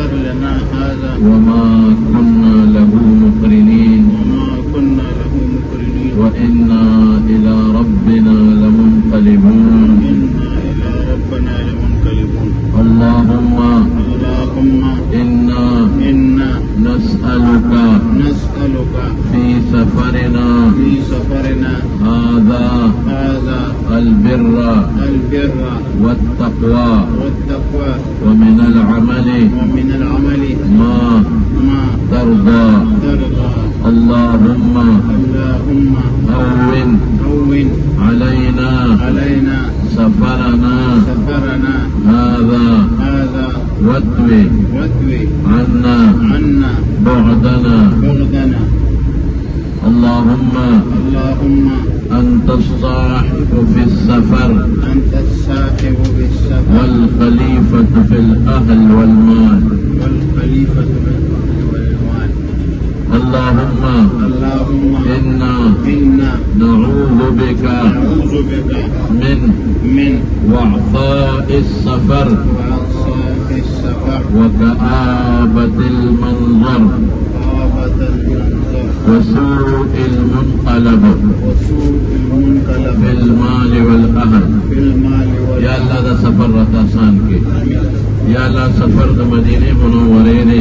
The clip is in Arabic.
سخر لنا هذا وما كنا له مقرنين وإنا إلى ربنا لمنقلبون. اللهم إنا نسألك في سفرنا هذا البر والتقوى ومن العمل ما ترضى. اللهم هون علينا سفرنا هذا واتوي عنا بعدنا. اللهم أنت الصاحب في السفر والخليفة في الأهل والمال. اللهم إنا نعوذ بك من وعثاء السفر وكآبة المنظر وسوء المنقلب في المال والأهل. يا الله دا سفر رتا آسان کے. یا اللہ سفر دا مدینہ منورے نے